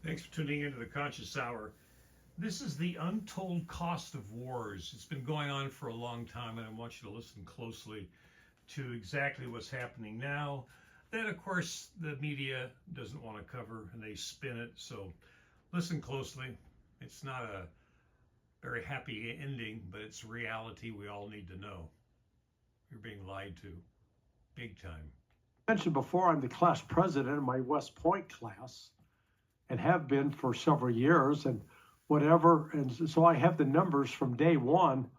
Thanks for tuning into the Conscious Hour. This is the untold cost of wars. It's been going on for a long time, and I want you to listen closely to exactly what's happening now. That, of course, the media doesn't want to cover, and they spin it. So listen closely. It's not a very happy ending, but it's reality we all need to know. You're being lied to, big time. I mentioned before, I'm the class president of my West Point class and have been for several years and whatever. And so I have the numbers from day one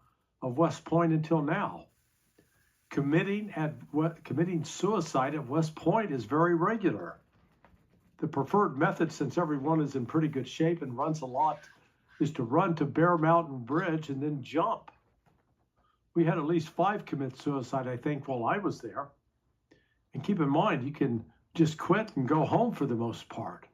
of West Point until now. Committing suicide at West Point is very regular. The preferred method, since everyone is in pretty good shape and runs a lot, is to run to Bear Mountain Bridge and then jump. We had at least 5 commit suicide, I think, while I was there. And keep in mind, you can just quit and go home for the most part.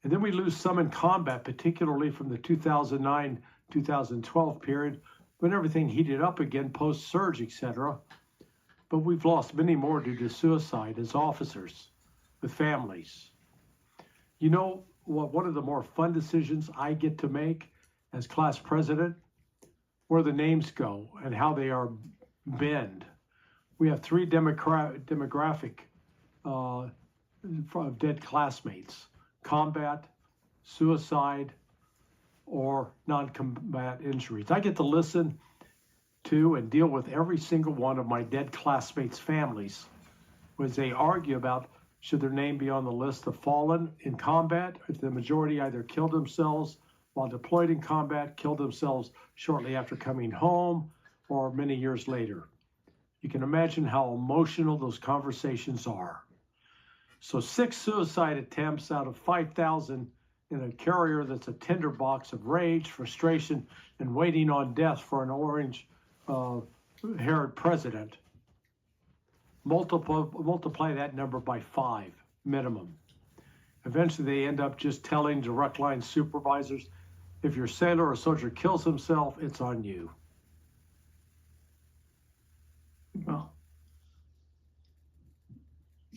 And then we lose some in combat, particularly from the 2009-2012 period when everything heated up again post-surge, etc. But we've lost many more due to suicide as officers with families. You know what? One of the more fun decisions I get to make as class president, where the names go and how they are bend. We have 3 demographic of dead classmates: combat, suicide, or non-combat injuries. I get to listen to and deal with every single one of my dead classmates' families as they argue about should their name be on the list of fallen in combat, if the majority either killed themselves while deployed in combat, killed themselves shortly after coming home, or many years later. You can imagine how emotional those conversations are. So 6 suicide attempts out of 5,000 in a carrier that's a tinderbox of rage, frustration, and waiting on death for an orange-haired president. Multiply that number by 5 minimum. Eventually they end up just telling direct line supervisors, if your sailor or soldier kills himself, it's on you. Well,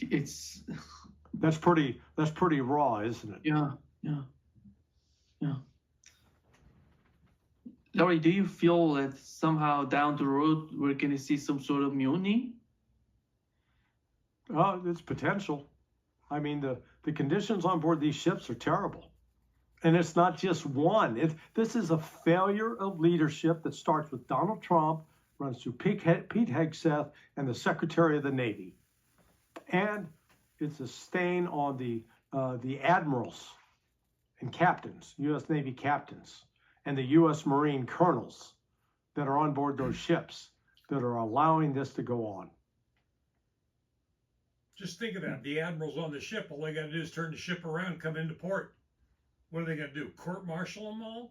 it's That's pretty raw, isn't it? yeah. Larry, do you feel that somehow down the road we're going to see some sort of mutiny? It's potential. I mean, the conditions on board these ships are terrible. And it's not just one. This is a failure of leadership that starts with Donald Trump, runs through Pete Hegseth, and the Secretary of the Navy. And it's a stain on the admirals and captains, U.S. Navy captains, and the U.S. Marine colonels that are on board those ships that are allowing this to go on. Just think of that. The admirals on the ship, all they got to do is turn the ship around, come into port. What are they going to do? Court-martial them all?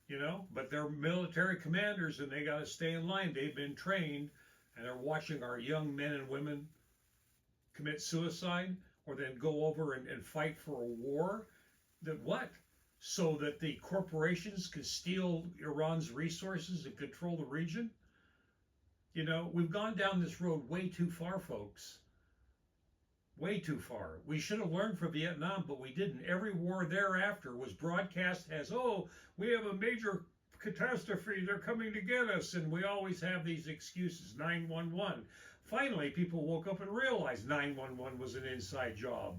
You know, but they're military commanders and they got to stay in line. They've been trained and they're watching our young men and women commit suicide or then go over and fight for a war. That what? So that the corporations can steal Iran's resources and control the region? You know, we've gone down this road way too far, folks. Way too far. We should have learned from Vietnam, but we didn't. Every war thereafter was broadcast as, oh, we have a major catastrophe, they're coming to get us, and we always have these excuses, 911. Finally, people woke up and realized 911 was an inside job.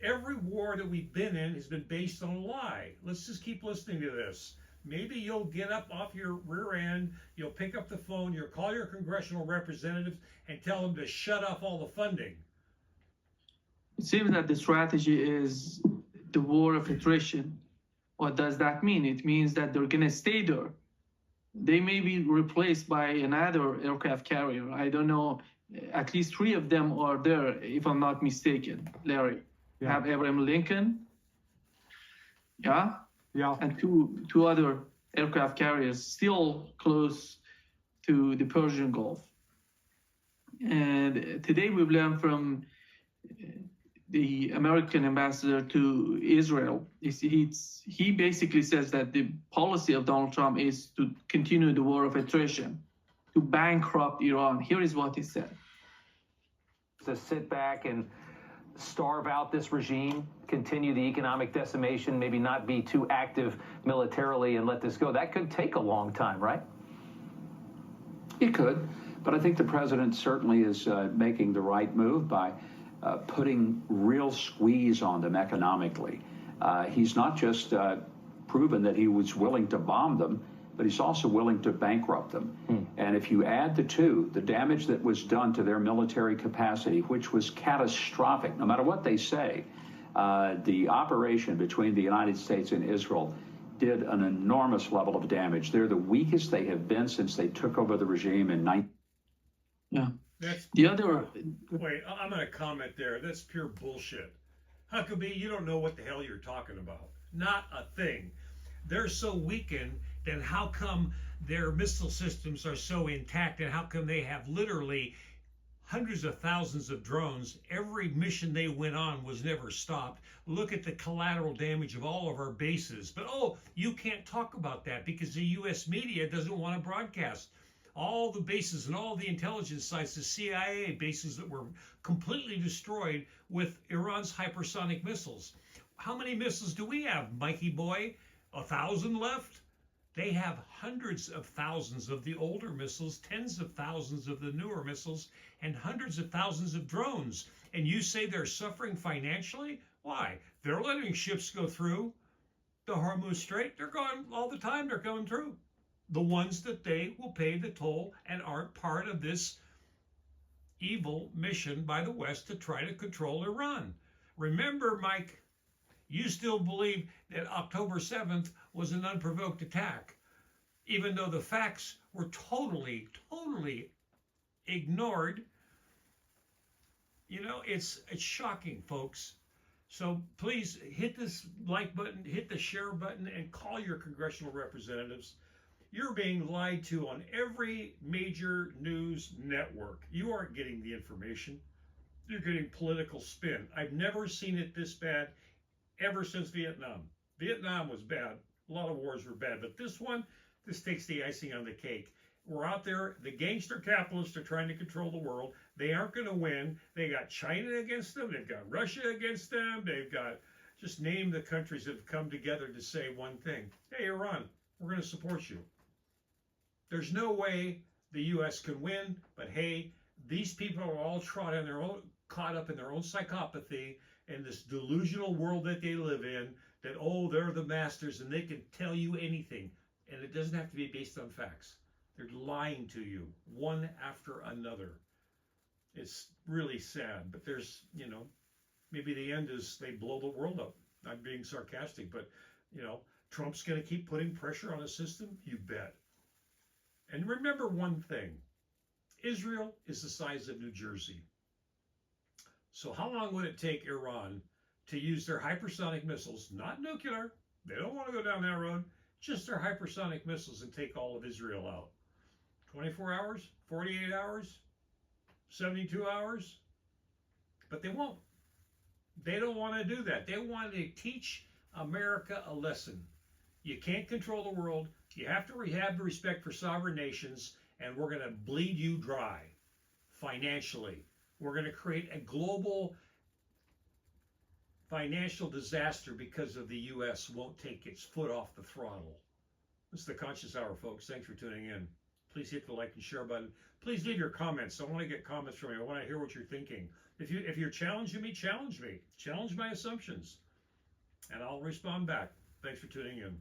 Every war that we've been in has been based on a lie. Let's just keep listening to this. Maybe you'll get up off your rear end, you'll pick up the phone, you'll call your congressional representatives and tell them to shut off all the funding. It seems that the strategy is the war of attrition. What does that mean? It means that they're going to stay there. They may be replaced by another aircraft carrier. I don't know. At least 3 of them are there, if I'm not mistaken, Larry. You have Abraham Lincoln. Yeah? Yeah. And two other aircraft carriers still close to the Persian Gulf. And today we've learned from the American ambassador to Israel. He basically says that the policy of Donald Trump is to continue the war of attrition, to bankrupt Iran. Here is what he said. To sit back and starve out this regime, continue the economic decimation, maybe not be too active militarily and let this go? That could take a long time, right? It could, but I think the president certainly is making the right move by putting real squeeze on them economically. He's not just proven that he was willing to bomb them, but he's also willing to bankrupt them. And if you add the two, the damage that was done to their military capacity, which was catastrophic, no matter what they say, the operation between the United States and Israel did an enormous level of damage. They're the weakest they have been since they took over the regime in 19. Yeah. That's The other, wait. I'm going to comment there. That's pure bullshit. Huckabee, you don't know what the hell you're talking about. Not a thing. They're so weakened. Then how come their missile systems are so intact, and how come they have literally hundreds of thousands of drones? Every mission they went on was never stopped. Look at the collateral damage of all of our bases. But oh, you can't talk about that because the U.S. media doesn't want to broadcast all the bases and all the intelligence sites, the CIA bases that were completely destroyed with Iran's hypersonic missiles. How many missiles do we have, Mikey boy? 1,000 left? They have hundreds of thousands of the older missiles, tens of thousands of the newer missiles, and hundreds of thousands of drones. And you say they're suffering financially? Why? They're letting ships go through the Hormuz Strait. They're going all the time. They're going through. The ones that they will pay the toll and aren't part of this evil mission by the West to try to control Iran. Remember, Mike, you still believe that October 7th was an unprovoked attack, even though the facts were totally ignored. You know, it's shocking, folks. So please hit this like button, hit the share button, and call your congressional representatives. You're being lied to on every major news network. You aren't getting the information. You're getting political spin. I've never seen it this bad ever since Vietnam. Vietnam was bad. A lot of wars were bad. But this one, this takes the icing on the cake. We're out there. The gangster capitalists are trying to control the world. They aren't going to win. They got China against them. They've got Russia against them. They've got, just name the countries that have come together to say one thing. Hey, Iran, we're going to support you. There's no way the U.S. can win, but hey, these people are all caught up in their own psychopathy and this delusional world that they live in, that, oh, they're the masters and they can tell you anything. And it doesn't have to be based on facts. They're lying to you one after another. It's really sad, but there's, you know, maybe the end is they blow the world up. I'm being sarcastic, but, you know, Trump's going to keep putting pressure on a system? You bet. And remember one thing, Israel is the size of New Jersey. So how long would it take Iran to use their hypersonic missiles, not nuclear, they don't want to go down that road, just their hypersonic missiles and take all of Israel out? 24 hours, 48 hours, 72 hours? But they won't. They don't want to do that. They want to teach America a lesson. You can't control the world. You have to have respect for sovereign nations, and we're going to bleed you dry financially. We're going to create a global financial disaster because of the U.S. won't take its foot off the throttle. This is the Conscious Hour, folks. Thanks for tuning in. Please hit the like and share button. Please leave your comments. I want to get comments from you. I want to hear what you're thinking. If you're challenging me, challenge me. Challenge my assumptions, and I'll respond back. Thanks for tuning in.